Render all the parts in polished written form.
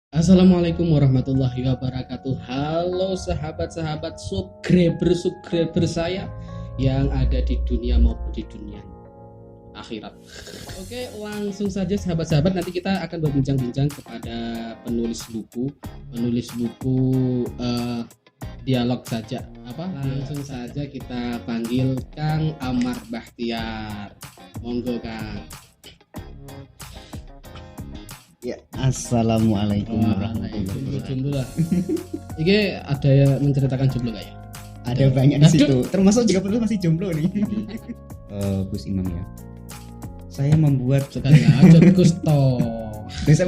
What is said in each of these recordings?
Assalamualaikum warahmatullahi wabarakatuh. Halo sahabat-sahabat subscriber saya yang ada di dunia maupun di dunia akhirat. Oke, langsung saja sahabat-sahabat, nanti kita akan berbincang-bincang kepada penulis buku, eh, dialog saja. Langsung saja kita panggil Kang Amar Bahtiar. Monggo Kang. Ya, assalamualaikum warahmatullahi Waalaikumsalam. wabarakatuh. Jomblo lah. Ini ada yang menceritakan jomblo nggak ya? Ada banyak di situ. Termasuk juga perlu masih jomblo nih. Gus Imam ya. Saya membuat Sekali aja Gus toh. saya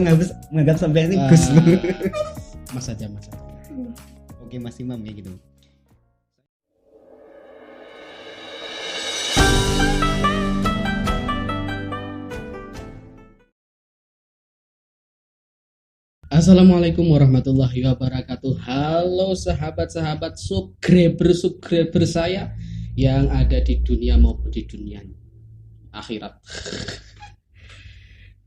menganggap sampai ini Gus. Mas aja. Oke, Mas Imam ya gitu. Assalamualaikum warahmatullahi wabarakatuh. Halo sahabat-sahabat subscriber saya yang ada di dunia maupun di dunia akhirat.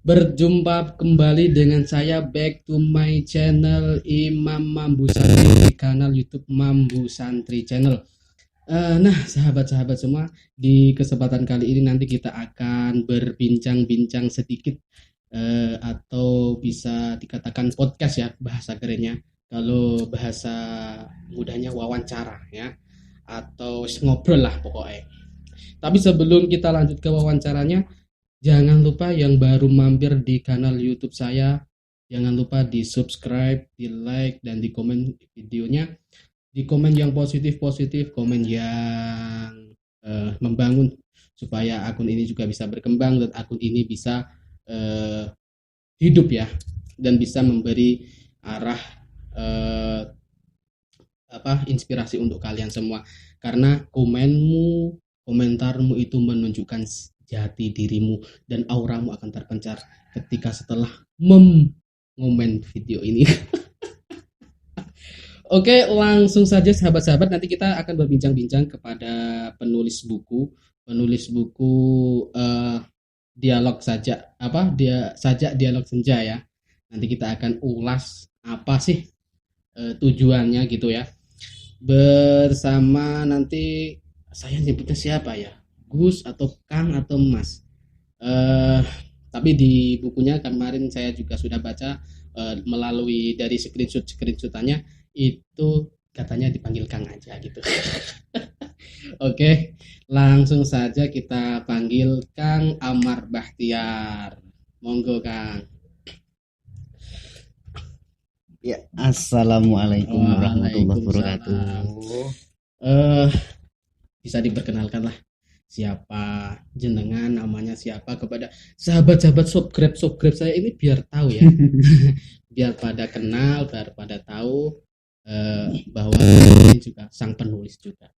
Berjumpa kembali dengan saya, back to my channel Imam Mambu Santri di kanal YouTube Mambu Santri Channel. Nah, sahabat-sahabat semua, di kesempatan kali ini nanti kita akan berbincang-bincang sedikit, atau bisa dikatakan podcast ya bahasa kerennya. Kalau bahasa mudahnya wawancara ya, atau ngobrol lah pokoknya. Tapi sebelum kita lanjut ke wawancaranya, jangan lupa yang baru mampir di kanal YouTube saya, jangan lupa di subscribe, di like, dan di komen videonya. Di komen yang positif-positif, komen yang membangun, supaya akun ini juga bisa berkembang dan akun ini bisa hidup ya, dan bisa memberi arah inspirasi untuk kalian semua, karena komentarmu itu menunjukkan jati dirimu, dan auramu akan terpencar ketika setelah mengomen video ini. Oke, langsung saja sahabat-sahabat, nanti kita akan berbincang-bincang kepada penulis buku, eh, dialog saja, dialog senja ya. Nanti kita akan ulas apa sih tujuannya gitu ya. Bersama nanti, saya nyebutnya siapa ya? Gus atau Kang atau Mas. Eh tapi di bukunya kemarin saya juga sudah baca, melalui dari screenshotannya itu katanya dipanggil Kang aja gitu. Oke, langsung saja kita panggil Kang Amar Bahtiar. Monggo Kang. Ya, assalamualaikum warahmatullahi wabarakatuh. Eh bisa diperkenalkan lah, siapa jenengan, namanya siapa, kepada sahabat-sahabat subscribe saya ini, biar tahu ya. Biar pada kenal, biar pada tahu bahwa ini juga sang penulis juga.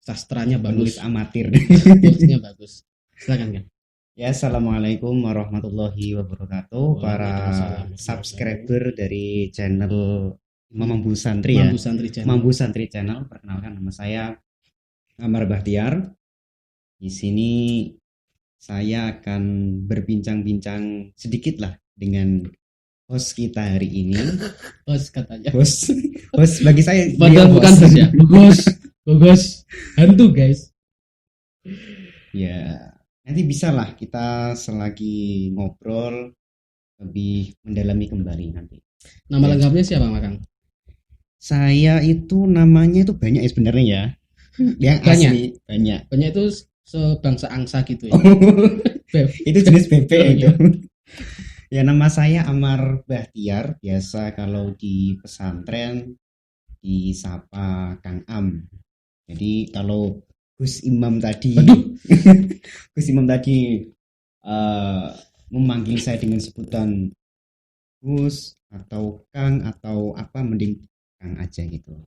Sastranya Penulis bagus, amatir. tulisnya bagus. Silakan kan. Ya, assalamualaikum warahmatullahi wabarakatuh. Para subscriber dari channel Mambu Santri ya. Mambu Santri Channel. Mambu Santri Channel. Perkenalkan, nama saya Amar Bahtiar. Di sini saya akan berbincang-bincang sedikit lah dengan host kita hari ini. Host katanya. Host bagi saya. Padahal bukan host ya. Gogos. Hantu guys. Ya, nanti bisa lah kita selagi ngobrol lebih mendalami kembali nanti. Nama lengkapnya siapa Kang? Saya itu namanya itu banyak ya sebenarnya ya. Yang Banyak? asli banyak. Banyak itu sebangsa angsa gitu ya. Itu jenis bebek Oh, itu. iya. Ya, nama saya Amar Bahtiar, biasa kalau di pesantren disapa Kang Am. Jadi kalau Gus Imam tadi Gus Imam tadi memanggil saya dengan sebutan Gus atau Kang atau apa, mending Kang aja gitu.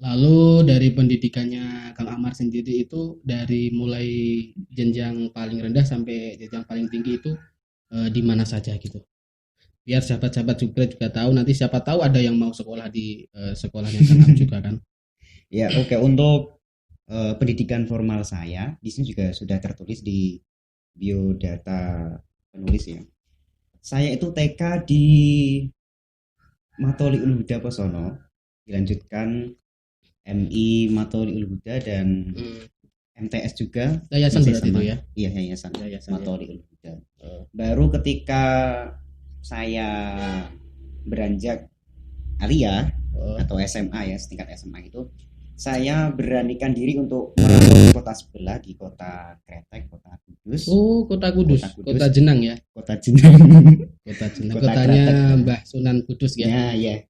Lalu dari pendidikannya Kang Amar sendiri itu, dari mulai jenjang paling rendah sampai jenjang paling tinggi itu di mana saja gitu. Biar sahabat-sahabat juga tahu, nanti siapa tahu ada yang mau sekolah di sekolahnya Kang Am juga kan. Ya, oke. Untuk pendidikan formal saya di sini juga sudah tertulis di biodata penulis ya. Saya itu TK di Matoli Ul Huda Posono, dilanjutkan MI Matoli Ul Huda dan MTS juga. Yayasan masih berarti sama. itu ya. Iya, yayasan Ya. Matoli Ul Huda. Baru ketika saya beranjak alia atau SMA ya, setingkat SMA itu, saya beranikan diri untuk merantau di kota sebelah, di kota Kretek, kota Kudus. Oh, Kota Kudus. Kota Jenang ya. Kota Jenang. Kota Jenang. Kota Kotanya Kretek. Mbah Sunan Kudus ya. Ya.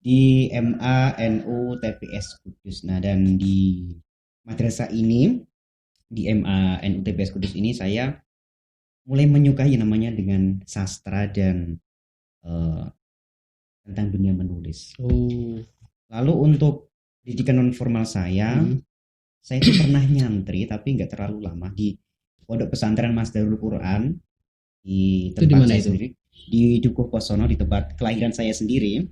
Di MANU TPS Kudus. Nah, dan di madrasah ini, di MANU TPS Kudus ini, saya mulai menyukai namanya dengan sastra dan tentang dunia menulis. Lalu untuk pendidikan non formal saya itu pernah nyantri tapi nggak terlalu lama di Pondok Pesantren Mas Darul Quran di tempat saya sendiri, di Dukuh Posono, di tempat kelahiran saya sendiri.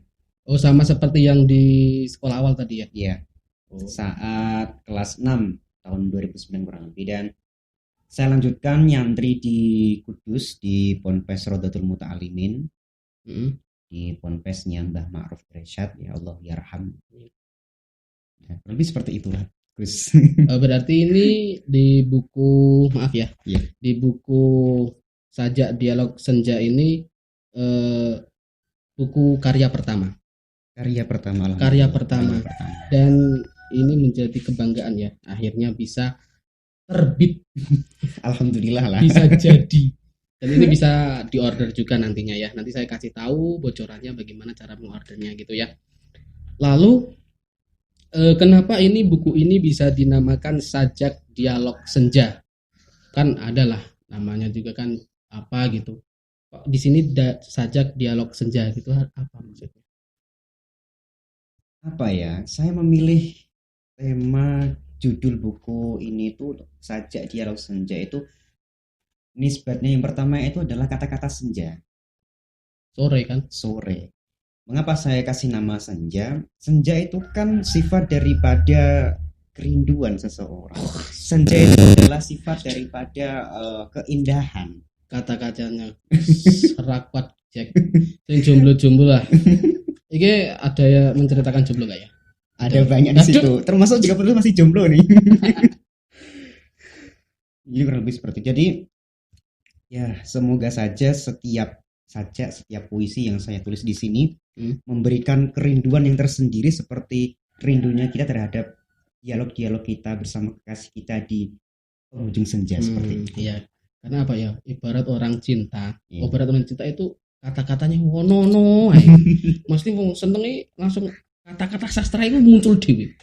Oh, sama seperti yang di sekolah awal tadi ya? Iya. Saat kelas 6 tahun 2009 kurang lebih, dan saya lanjutkan nyantri di Kudus di Ponpes Rodatul Muta'alimin, di Ponpesnya Mbah Ma'ruf Reshad, ya Allah yarham. Ya, lebih seperti itulah, Gus. Berarti ini di buku, maaf ya, di buku Sajak Dialog Senja ini buku karya pertama. Karya pertama. Dan ini menjadi kebanggaan ya, akhirnya bisa terbit. Alhamdulillah lah. Bisa jadi. Dan ini bisa diorder juga nantinya ya. Nanti saya kasih tahu bocorannya bagaimana cara mengordernya gitu ya. Lalu kenapa ini buku ini bisa dinamakan Sajak Dialog Senja? Kan adalah namanya juga kan apa gitu. Kok di sini Sajak Dialog Senja gitu, apa maksudnya? Apa ya? Saya memilih tema judul buku ini tuh Sajak Dialog Senja itu nisbatnya yang pertama itu adalah kata-kata senja. Sore kan? Sore. Mengapa saya kasih nama senja? Senja itu kan sifat daripada kerinduan seseorang. Senja itu adalah sifat daripada keindahan. Kata-katanya serapat Jack. Yang jomblo-jomblo lah. Ini ada ya menceritakan jomblo gak ya? Ada banyak di situ. Termasuk juga perlu masih jomblo nih. Jadi kurang lebih seperti. Jadi ya semoga saja setiap puisi yang saya tulis di sini memberikan kerinduan yang tersendiri seperti rindunya kita terhadap dialog-dialog kita bersama kekasih kita di penghujung senja seperti itu. Iya. Karena apa ya? Ibarat orang cinta. Ibarat orang cinta itu kata-katanya wonono. Mesti wong senengi langsung kata-kata sastra itu muncul dewi.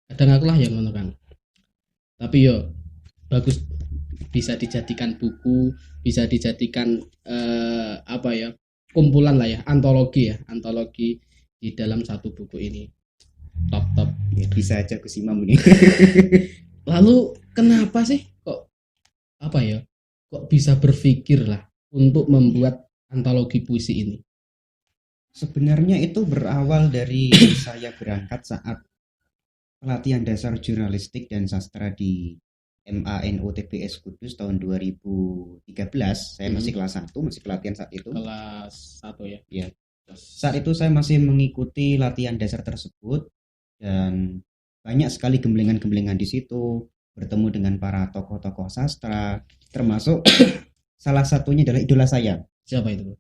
Kadang aku lah yang ngono kan. Tapi yo bagus, bisa dijadikan buku, bisa dijadikan apa ya, kumpulan lah ya, antologi di dalam satu buku ini. Top ya, bisa aja Gus Imam ini. Lalu kenapa sih kok apa ya, kok bisa berpikir lah untuk membuat antologi puisi ini? Sebenarnya itu berawal dari saya berangkat saat pelatihan dasar jurnalistik dan sastra di MANU TPS Kudus tahun 2013. Saya masih kelas 1, masih pelatihan saat itu. Kelas 1 ya? Iya. Saat itu saya masih mengikuti latihan dasar tersebut dan banyak sekali gemblengan-gemblengan di situ, bertemu dengan para tokoh-tokoh sastra, termasuk salah satunya adalah idola saya. Siapa itu?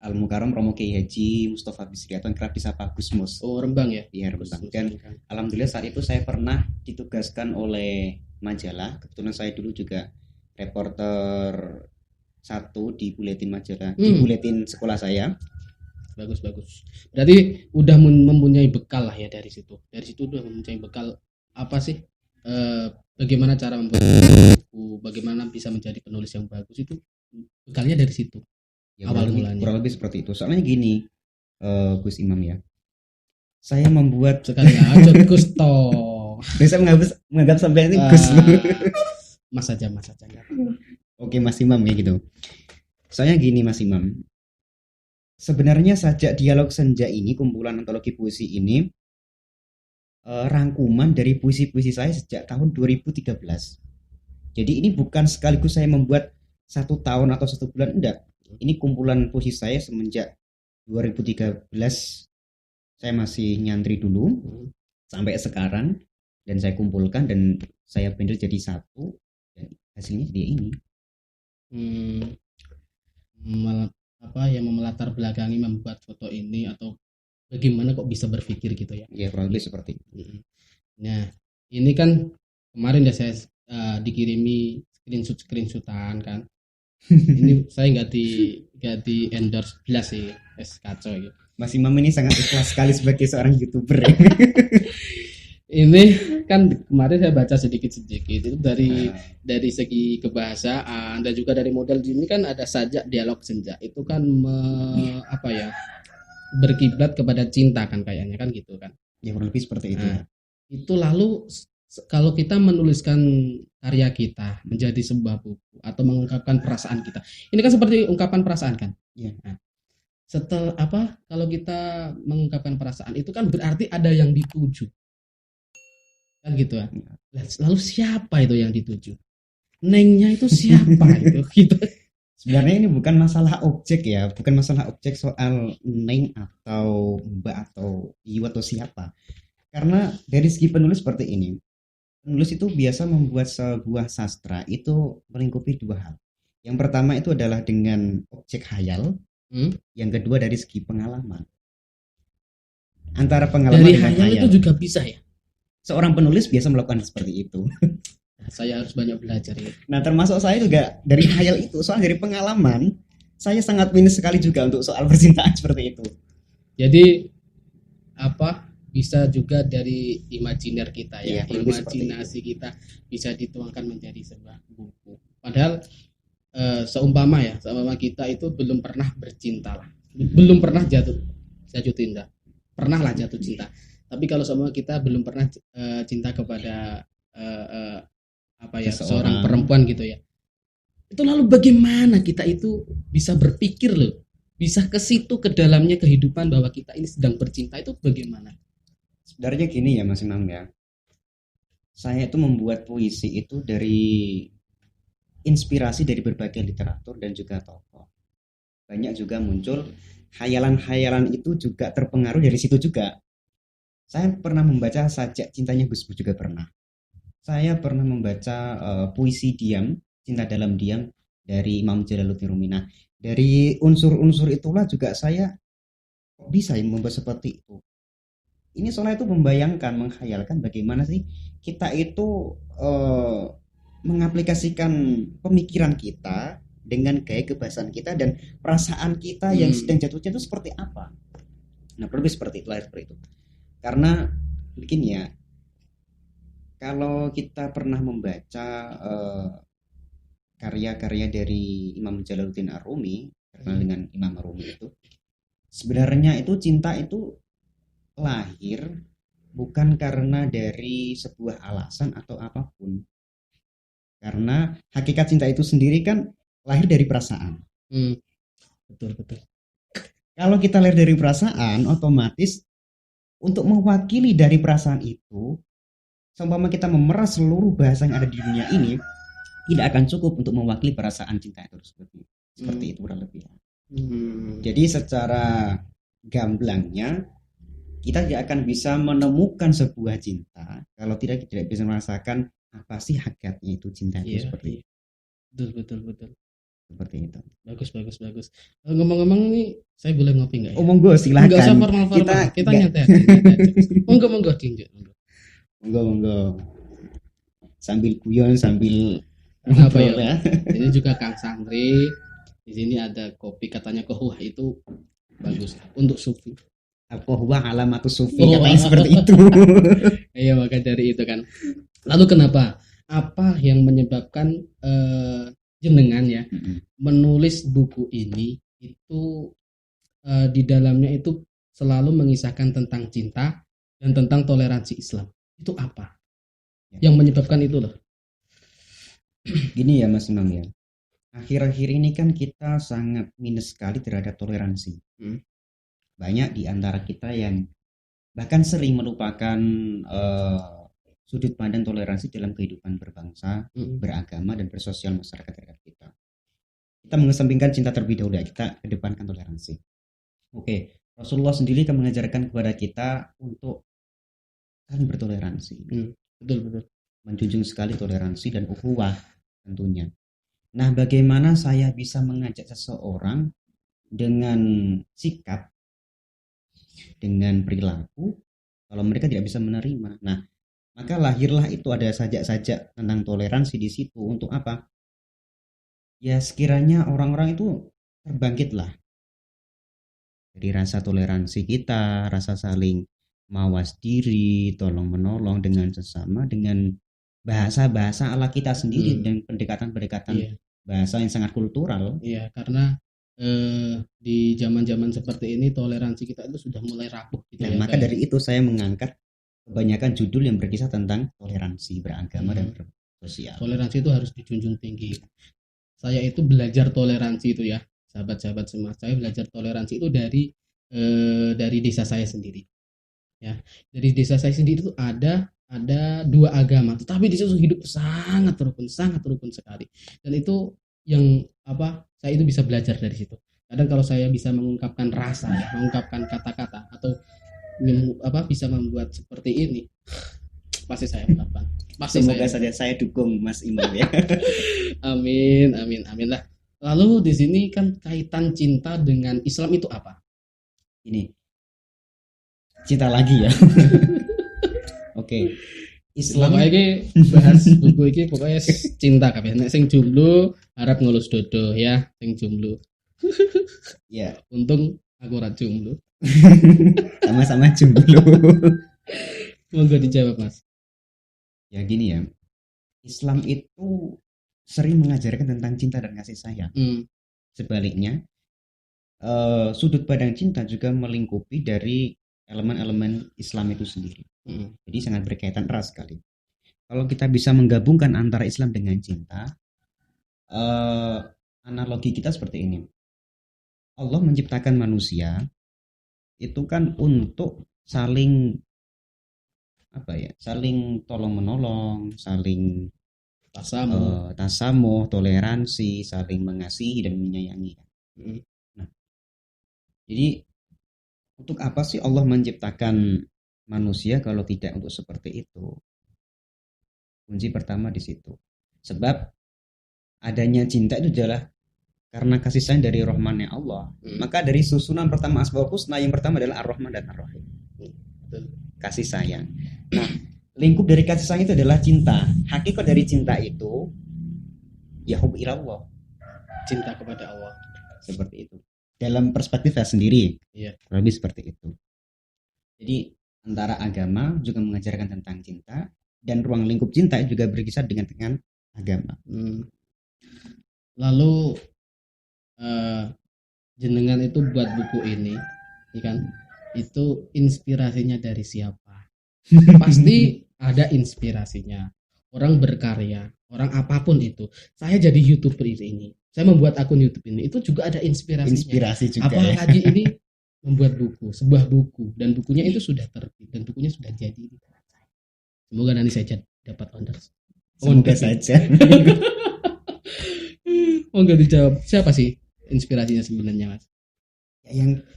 Al-Mukarram Romo Kiai Haji Mustafa Bisriaton, kerap disapa Gus Mus. Oh, Rembang ya? Iya, Rembang. Dan alhamdulillah saat itu saya pernah ditugaskan oleh majalah. Kebetulan saya dulu juga reporter 1 di buletin majalah, di buletin sekolah saya. Bagus. Berarti udah mempunyai bekal lah ya dari situ. Dari situ udah mempunyai bekal apa sih? Bagaimana cara membuat buku, bagaimana bisa menjadi penulis yang bagus, itu bekalnya dari situ. Ya, awal mulanya. Kurang lebih seperti itu. Soalnya gini, Gus Imam ya. Saya membuat sekali aja Gus toh. Bisa menganggap sampai ini Gus. Mas aja. Oke, Mas Imam ya gitu. Soalnya gini Mas Imam. Sebenarnya Sajak Dialog Senja ini, kumpulan antologi puisi ini, rangkuman dari puisi-puisi saya sejak tahun 2013. Jadi ini bukan sekaligus saya membuat 1 tahun atau 1 bulan, enggak. Ini kumpulan puisi saya semenjak 2013. Saya masih nyantri dulu sampai sekarang, dan saya kumpulkan dan saya bundle jadi satu, dan hasilnya dia ini. Hmm, apa yang melatar belakangi membuat foto ini, atau bagaimana kok bisa berpikir gitu ya? Ya kurang lebih seperti itu. Nah, ini kan kemarin ya saya dikirimi screenshotan kan. Ini saya nggak di endorse belas sih, kacau gitu. Mas Imam ini sangat ikhlas sekali sebagai seorang YouTuber ya. Ini kan kemarin saya baca sedikit-sedikit itu dari segi kebahasaan dan juga dari model ini kan ada sajak dialog senja itu kan apa ya, berkiblat kepada cinta kan kayaknya kan gitu kan. Ya kurang lebih seperti itu. Nah, itu lalu kalau kita menuliskan karya kita menjadi sebuah buku atau mengungkapkan perasaan kita, ini kan seperti ungkapan perasaan kan. Iya. Nah, setelah apa, kalau kita mengungkapkan perasaan itu kan berarti ada yang dituju kan gitu ya. Lalu siapa itu yang dituju? Nengnya itu siapa itu gitu. Sebenarnya ini bukan masalah objek ya, bukan masalah objek soal neng atau mbak atau iu atau siapa. Karena dari segi penulis seperti ini, penulis itu biasa membuat sebuah sastra itu melingkupi dua hal. Yang pertama itu adalah dengan objek khayal, yang kedua dari segi pengalaman. Antara pengalaman dari dengan khayal itu juga bisa ya. Seorang penulis biasa melakukan seperti itu. Saya harus banyak belajar ya. Nah, termasuk saya juga dari khayal itu, soal dari pengalaman, saya sangat minus sekali juga untuk soal percintaan seperti itu. Jadi apa, bisa juga dari imajiner kita ya, imajinasi kita bisa dituangkan menjadi sebuah buku. Padahal seumpama kita itu belum pernah bercinta lah, belum pernah jatuh cinta, pernah lah jatuh cinta. Tapi kalau semua kita belum pernah cinta kepada apa ya, seorang perempuan gitu ya, itu lalu bagaimana kita itu bisa berpikir loh, bisa ke situ, ke dalamnya kehidupan bahwa kita ini sedang bercinta, itu bagaimana? Sebenarnya gini ya Mas Imam ya, saya itu membuat puisi itu dari inspirasi dari berbagai literatur dan juga tokoh. Banyak juga muncul khayalan-khayalan itu juga terpengaruh dari situ juga. Saya pernah membaca sajak cintanya Gus Dur juga pernah. Saya pernah membaca puisi Diam, Cinta Dalam Diam dari Imam Jalaluddin Rumi. Nah, dari unsur-unsur itulah juga saya kok bisa membuat seperti itu. Ini soalnya itu membayangkan, menghayalkan bagaimana sih kita itu mengaplikasikan pemikiran kita dengan gaya kebahasan kita dan perasaan kita yang sedang jatuh cinta itu seperti apa. Nah, lebih seperti itu, seperti itu. Karena begini ya, kalau kita pernah membaca karya-karya dari Imam Jalaluddin Ar-Rumi, terkenal dengan Imam Ar-Rumi itu, sebenarnya itu cinta itu lahir bukan karena dari sebuah alasan atau apapun. Karena hakikat cinta itu sendiri kan lahir dari perasaan. Betul. Kalau kita lahir dari perasaan, otomatis untuk mewakili dari perasaan itu, seumpama kita memeras seluruh bahasa yang ada di dunia ini, tidak akan cukup untuk mewakili perasaan cinta itu seperti itu kurang lebih. Jadi secara gamblangnya kita tidak akan bisa menemukan sebuah cinta kalau tidak bisa merasakan apa sih hakikatnya itu cinta itu seperti itu. Betul. Seperti itu. Bagus. Ngomong-ngomong nih, saya boleh ngopi nggak ya? Monggo silakan. Nggak usah formal. Kita nyantai. Monggo tinjau. Monggo. Sambil guyon, sambil apa ya? Ini juga Kang Santri. Di sini ada kopi, katanya kohwah itu bagus untuk sufi. Kohwah alamatus sufi, katanya seperti itu. Iya, maka dari itu kan. Lalu kenapa? Apa yang menyebabkan jenengan ya menulis buku ini itu di dalamnya itu selalu mengisahkan tentang cinta dan tentang toleransi Islam? Itu apa yang menyebabkan itu loh? Gini ya Mas Imam ya, akhir-akhir ini kan kita sangat minus sekali terhadap toleransi. Banyak di antara kita yang bahkan sering melupakan sudut pandang toleransi dalam kehidupan berbangsa, beragama dan bersosial masyarakat terhadap kita. kita mengesampingkan cinta terlebih dahulu ya, kita kedepankan toleransi. Oke, Rasulullah sendiri kan mengajarkan kepada kita untuk saling bertoleransi, Betul. menjunjung sekali toleransi dan ukhuwah tentunya. Nah, bagaimana saya bisa mengajak seseorang dengan sikap, dengan perilaku, kalau mereka tidak bisa menerima? Nah, maka lahirlah itu, ada sajak-sajak tentang toleransi di situ. Untuk apa? Ya sekiranya orang-orang itu terbangkitlah dari rasa toleransi kita, rasa saling mawas diri, tolong menolong dengan sesama, dengan bahasa-bahasa ala kita sendiri dan pendekatan-pendekatan Iya. bahasa yang sangat kultural. Iya, karena di zaman-zaman seperti ini toleransi kita itu sudah mulai rapuh gitu Nah, ya. maka dari itu saya mengangkat kebanyakan judul yang berkisah tentang toleransi beragama dan bersosial. Toleransi itu harus dijunjung tinggi. Saya itu belajar toleransi itu ya, sahabat-sahabat semua. Saya belajar toleransi itu dari desa saya sendiri. Ya, dari desa saya sendiri itu ada dua agama, tetapi di situ hidup sangat rukun sekali. Dan itu yang saya itu bisa belajar dari situ. Kadang kalau saya bisa mengungkapkan rasa ya, mengungkapkan kata-kata atau bisa membuat seperti ini, pasti saya ungkapkan. Semoga saja saya dukung Mas Imam ya. Amin lah. Lalu di sini kan kaitan cinta dengan Islam itu apa? Ini cinta lagi ya. Oke. Islam iki bahas buku iki pokoknya cinta kabeh. Nek sing jomblo harap ngulus dodo ya, sing jomblo. Ya, untung aku ora jomblo. sama-sama jomblo. Monggo dijawab, Mas. Ya gini ya. Islam itu sering mengajarkan tentang cinta dan kasih sayang. Sebaliknya, sudut pandang cinta juga melingkupi dari elemen-elemen Islam itu sendiri. Jadi sangat berkaitan erat sekali. Kalau kita bisa menggabungkan antara Islam dengan cinta, analogi kita seperti ini. Allah menciptakan manusia itu kan untuk saling saling tolong menolong, saling tasamuh, toleransi, saling mengasihi dan menyayangi. Nah, jadi untuk apa sih Allah menciptakan manusia kalau tidak untuk seperti itu? Kunci pertama di situ. Sebab adanya cinta itu adalah karena kasih sayang dari Rahman-Nya Allah. Maka dari susunan pertama Asmaul Husna yang pertama adalah Ar-Rahman dan Ar-Rahim. Kasih sayang. Nah, lingkup dari kasih sayang itu adalah cinta. Hakikat dari cinta itu ya hub ilallah. Cinta kepada Allah. Seperti itu. Dalam perspektif saya sendiri. Iya. Lebih seperti itu. Jadi antara agama juga mengajarkan tentang cinta dan ruang lingkup cinta juga berkisar dengan agama. Lalu jenengan itu buat buku ini, kan? Itu inspirasinya dari siapa? Pasti ada inspirasinya. Orang berkarya, orang apapun itu. Saya jadi YouTuber ini. Saya membuat akun YouTube ini. Itu juga ada inspirasinya. Inspirasi juga. Apalagi ini membuat sebuah buku, dan bukunya itu sudah terbit dan bukunya sudah jadi. Semoga nanti saya dapat orders. Semoga saja. Nggak dijawab. Siapa sih inspirasinya sebenarnya, Mas? Yang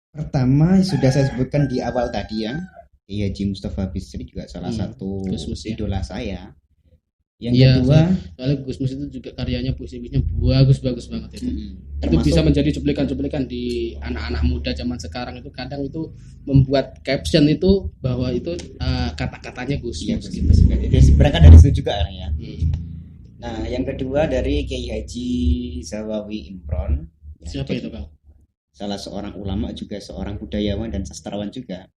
pertama sudah saya sebutkan di awal tadi ya. Kiai Haji Mustafa Bisri juga salah satu idola saya. Yang kedua, soalnya Gus Mus itu juga karyanya puisi-puisinya bagus banget itu. Itu bisa menjadi cuplikan-cuplikan di anak-anak muda zaman sekarang itu, kadang itu membuat caption itu bahwa itu kata-katanya Gus Mus gitu. Berangkat dari situ juga ya. Nah, yang kedua dari Kiai Haji Zawawi Imron. Siapa itu, Bang? Salah seorang ulama, juga seorang budayawan dan sastrawan juga.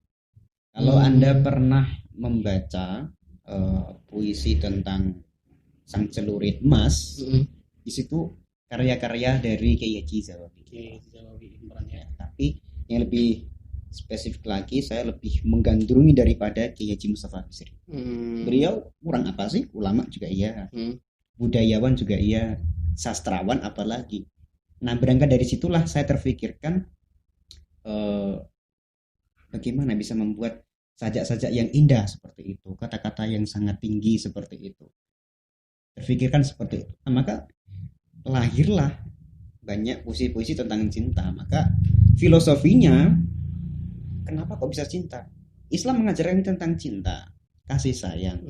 Kalau Anda pernah membaca puisi tentang Sang Celurit Emas, di situ karya-karya dari Kiai Haji Zawawi Imron ya. Tapi yang lebih spesifik lagi, saya lebih menggandrungi daripada Kiai Haji Mustafa Bisri. Beliau kurang apa sih? Ulama juga iya, budayawan juga iya, sastrawan apalagi. Nah, berangkat dari situlah saya terfikirkan bagaimana bisa membuat sajak-sajak yang indah seperti itu, kata-kata yang sangat tinggi seperti itu. Terfikirkan seperti itu. Nah, maka lahirlah banyak puisi-puisi tentang cinta. Maka filosofinya, kenapa kok bisa cinta? Islam mengajarkan tentang cinta, kasih sayang.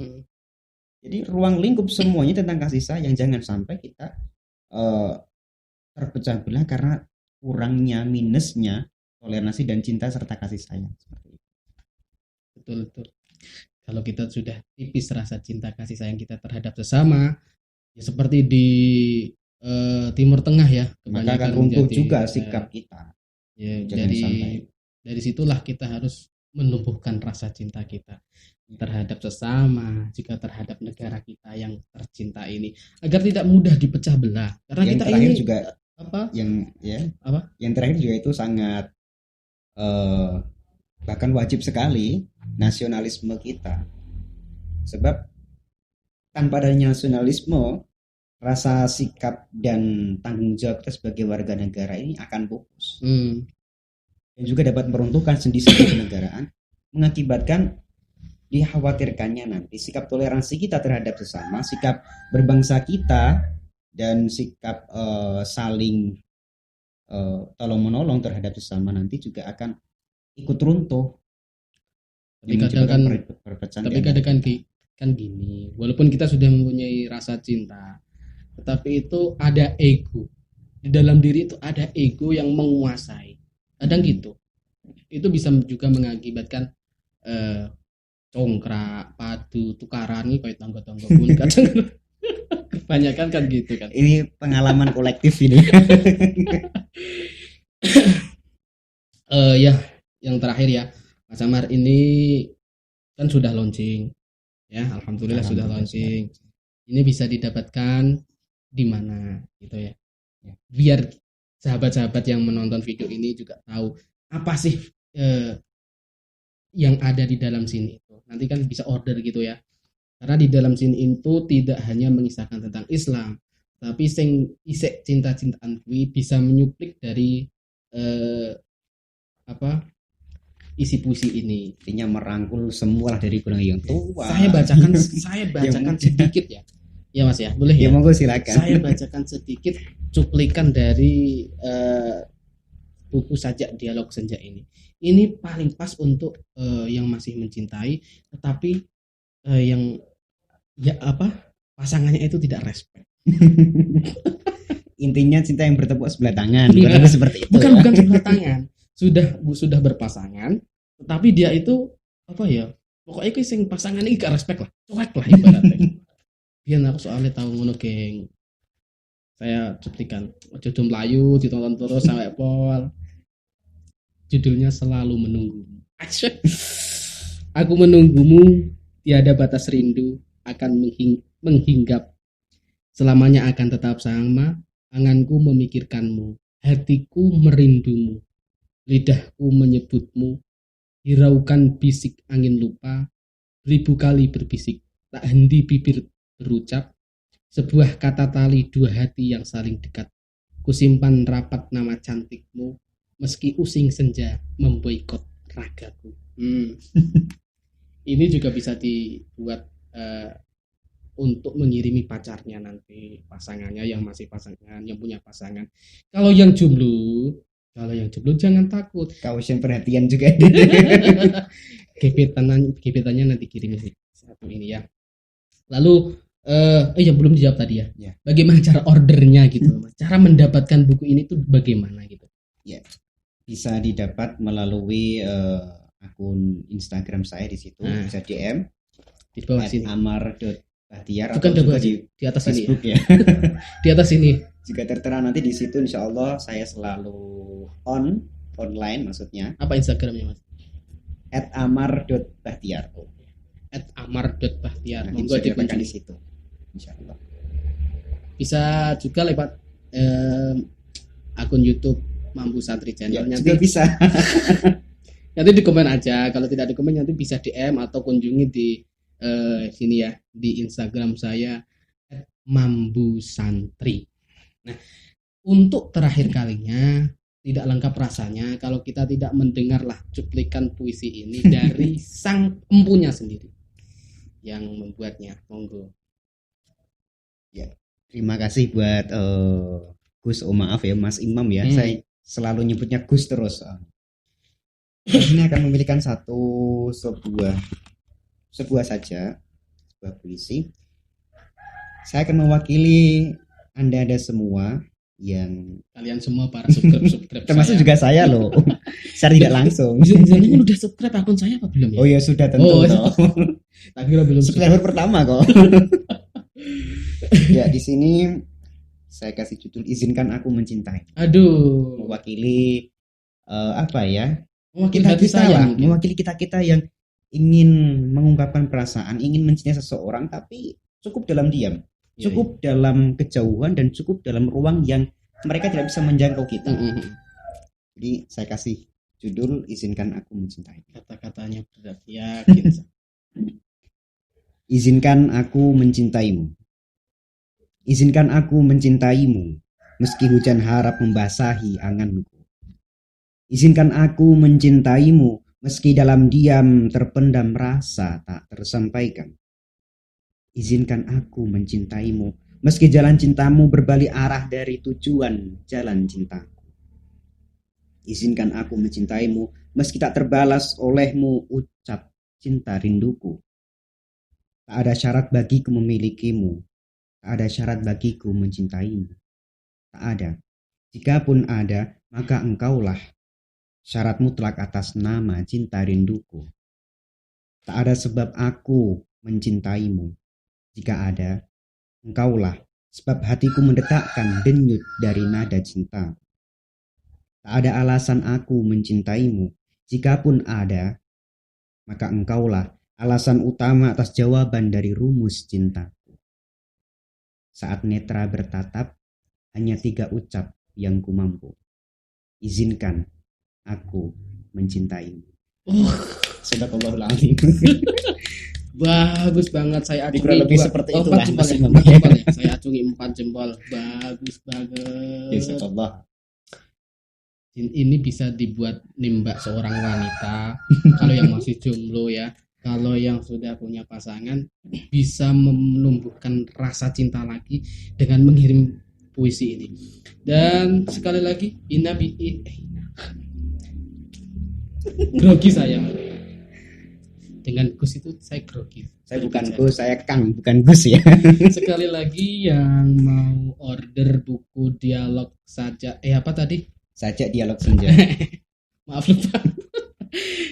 Jadi ruang lingkup semuanya tentang kasih sayang. Jangan sampai kita terpecah belah karena kurangnya, minusnya toleransi dan cinta serta kasih sayang. Seperti itu. Betul. Kalau kita sudah tipis rasa cinta kasih sayang kita terhadap sesama, ya seperti di Timur Tengah ya, maka akan runtuh juga sikap kita. Ya, dari situlah kita harus menumbuhkan rasa cinta kita terhadap sesama, juga terhadap negara kita yang tercinta ini, agar tidak mudah dipecah belah. Karena yang kita terakhir ini juga yang terakhir juga itu sangat bahkan wajib sekali nasionalisme kita. Sebab tanpa adanya nasionalisme, rasa sikap dan tanggung jawab kita sebagai warga negara ini akan pupus. Dan juga dapat meruntuhkan sendi-sendi kenegaraan, mengakibatkan dikhawatirkannya nanti sikap toleransi kita terhadap sesama, sikap berbangsa kita, dan sikap saling tolong-menolong terhadap sesama nanti juga akan ikut runtuh. Tapi kadang kan gini, walaupun kita sudah mempunyai rasa cinta, tetapi itu ada ego di dalam diri, itu ada ego yang menguasai. Kadang gitu, itu bisa juga mengakibatkan congkrak, padu, tukaran nih kayak tangga-tangga pun kadang kebanyakan kan gitu kan. Ini pengalaman kolektif ini. Ya, yang terakhir ya, Mas Amar, ini kan sudah launching ya, alhamdulillah sudah launching. Ini bisa didapatkan di mana gitu ya, biar sahabat-sahabat yang menonton video ini juga tahu apa sih yang ada di dalam sini itu. Nanti kan bisa order gitu ya, karena di dalam sini itu tidak hanya mengisahkan tentang Islam, tapi sing isek cinta-cintaan kui bisa menyuplik dari isi puisi ini. Intinya merangkul semua dari gunung yang tua. Saya bacakan sedikit ya. Ya Mas ya, boleh ya? Ya monggo silakan. Saya bacakan sedikit cuplikan dari buku Sajak Dialog Senja ini. Ini paling pas untuk yang masih mencintai, tetapi yang pasangannya itu tidak respect. Intinya cinta yang bertepuk sebelah tangan. Bukan seperti itu. Bukan sebelah tangan. Sudah berpasangan, tetapi dia itu pokoknya itu sing pasangan ini gak respect lah, cuek lah ibaratnya. Biar aku soalnya tahu ngono geng. Saya cuplikan Jojo Melayu ditonton terus sampai pol. Judulnya Selalu Menunggumu. Aku menunggumu, tiada batas rindu akan menghinggap. Selamanya akan tetap sama, anganku memikirkanmu, hatiku merindumu, lidahku menyebutmu, hiraukan bisik angin lupa, ribu kali berbisik, tak henti bibir berucap, sebuah kata tali dua hati yang saling dekat. Kusimpan rapat nama cantikmu, meski using senja memboikot ragaku. Ini juga bisa dibuat untuk mengirimi pacarnya nanti, pasangannya yang masih pasangan, yang punya pasangan. Kalau yang jomblo jangan takut. Kausian perhatian juga. Gebetannya nanti kirim satu ini ya. Lalu yang belum dijawab tadi ya. Bagaimana cara ordernya gitu, Mas? Cara mendapatkan buku ini tuh bagaimana gitu? Ya, bisa didapat melalui akun Instagram saya di situ, bisa DM di bawah sini. Amar.bahtiar atau juga di atas Facebook ini ya. Di atas ini. Juga tertera nanti di situ, insya Allah saya selalu online maksudnya. Apa Instagramnya Mas? @amar.bahtiar. @amar.bahtiar. Monggo dikunjungi di situ. Insyaallah. Bisa juga lewat akun YouTube Mambu Santri Channel. Ya, juga bisa. Nanti di komen aja. Kalau tidak di komen nanti bisa DM atau kunjungi di sini ya, di Instagram saya @mambu santri. Nah, untuk terakhir kalinya, tidak lengkap rasanya kalau kita tidak mendengarlah cuplikan puisi ini dari sang empunya sendiri yang membuatnya. Monggo. Ya, terima kasih buat Gus, oh maaf ya Mas Imam ya, saya selalu nyebutnya Gus terus. Ini akan memilihkan sebuah saja, sebuah puisi. Saya akan mewakili Anda semua yang kalian semua para subscribe termasuk saya. juga saya loh. Secara tidak langsung. Jangan udah subscribe akun saya apa belum ya? Oh ya sudah tentu. Tak kira belum subscriber pertama kok. Ya di sini saya kasih judul Izinkan Aku Mencintai. Aduh. Mewakili apa ya? Mewakili mewakili kita yang ingin mengungkapkan perasaan, ingin mencintai seseorang tapi cukup dalam diam. Cukup dalam kejauhan dan cukup dalam ruang yang mereka tidak bisa menjangkau kita. Jadi saya kasih judul Izinkan Aku Mencintai. Kata-katanya berat, yakin. Izinkan aku mencintaimu. Izinkan aku mencintaimu meski hujan harap membasahi anganku. Izinkan aku mencintaimu meski dalam diam terpendam rasa tak tersampaikan. Izinkan aku mencintaimu meski jalan cintamu berbalik arah dari tujuan jalan cintaku. Izinkan aku mencintaimu meski tak terbalas olehmu ucap cinta rinduku. Tak ada syarat bagiku memilikimu, tak ada syarat bagiku mencintaimu. Tak ada. Jikapun ada, maka engkaulah syarat mutlak atas nama cinta rinduku. Tak ada sebab aku mencintaimu. Jika ada, engkaulah sebab hatiku mendetakkan denyut dari nada cinta. Tak ada alasan aku mencintaimu. Jikapun ada, maka engkaulah alasan utama atas jawaban dari rumus cintaku. Saat netra bertatap, hanya 3 ucap yang ku mampu. Izinkan aku mencintaimu. Sadaqallahul azim. Bagus banget, saya acungi lebih seperti itu lah. 4 jempol ya. Saya acungi 4 jempol. Bagus banget. Insyaallah. Ini bisa dibuat nimbak seorang wanita kalau yang masih jomblo ya. Kalau yang sudah punya pasangan bisa menumbuhkan rasa cinta lagi dengan mengirim puisi ini. Dan sekali lagi grogi saya. Dengan Gus itu saya grogi. Saya bukan Gus, saya Kang, bukan Gus ya. Sekali lagi yang mau order buku dialog saja apa tadi? Sajak dialog senja. Maaf lupa.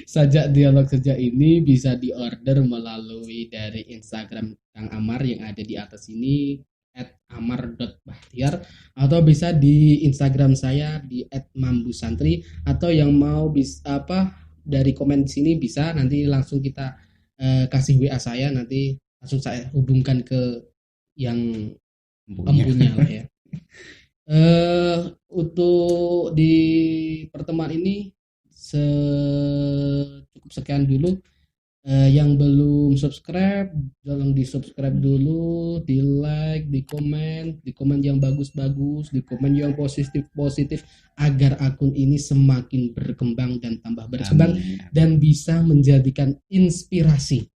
Sajak dialog saja ini bisa diorder melalui dari Instagram Kang Amar yang ada di atas ini @amar.bahtiar, atau bisa di Instagram saya di @mambusantri, atau yang mau bisa dari komen sini bisa nanti langsung kita kasih WA saya, nanti langsung saya hubungkan ke yang empunya lah ya. Untuk di pertemuan ini cukup sekian dulu. Yang belum subscribe, tolong di subscribe dulu, di like, di komen yang bagus-bagus, di komen yang positif agar akun ini semakin berkembang dan tambah berkembang. Amin. Dan bisa menjadikan inspirasi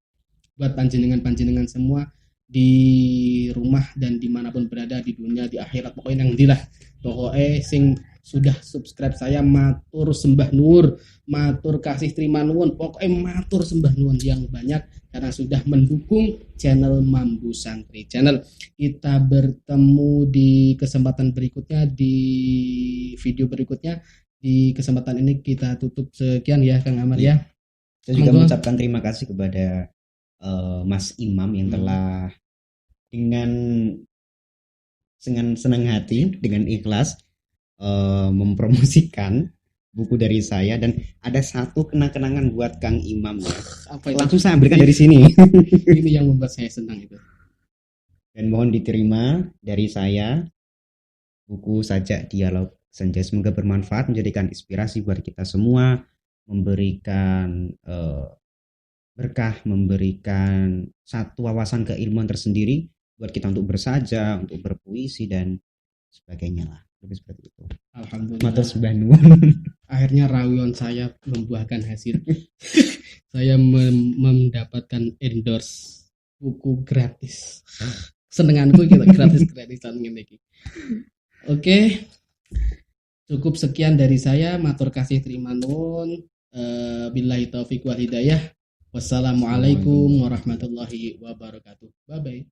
buat panjenengan semua di rumah dan dimanapun berada di dunia, di akhirat, pokoknya yang dilah pokoknya sing sudah subscribe saya matur sembah nur, matur kasih terima nuwun, pokoknya matur sembah nuwun yang banyak karena sudah mendukung channel Mambu Santri Channel. Kita bertemu di kesempatan berikutnya, di video berikutnya. Di kesempatan ini kita tutup sekian ya Kang Amar ya. Saya juga mengucapkan terima kasih kepada Mas Imam yang telah dengan senang hati, dengan ikhlas mempromosikan buku dari saya, dan ada satu kenang-kenangan buat Kang Imam ya. Langsung saya ambilkan dari sini. Ini yang membuat saya senang itu. Dan mohon diterima dari saya buku Sajak Dialog Senja. Semoga bermanfaat, menjadikan inspirasi buat kita semua, memberikan berkah, memberikan satu wawasan keilmuan tersendiri buat kita untuk bersaja, untuk berpuisi dan sebagainya lah. Lebih seperti itu. Alhamdulillah. Matur sembah nuwun. Akhirnya rawion saya membuahkan hasil. Saya mendapatkan endorse buku gratis. Senenganku gitu, gratisan ngene iki. Oke, cukup sekian dari saya. Matur kasih terima nuwun. Billahi taufik wal hidayah. Wassalamualaikum warahmatullahi wabarakatuh. Bye bye.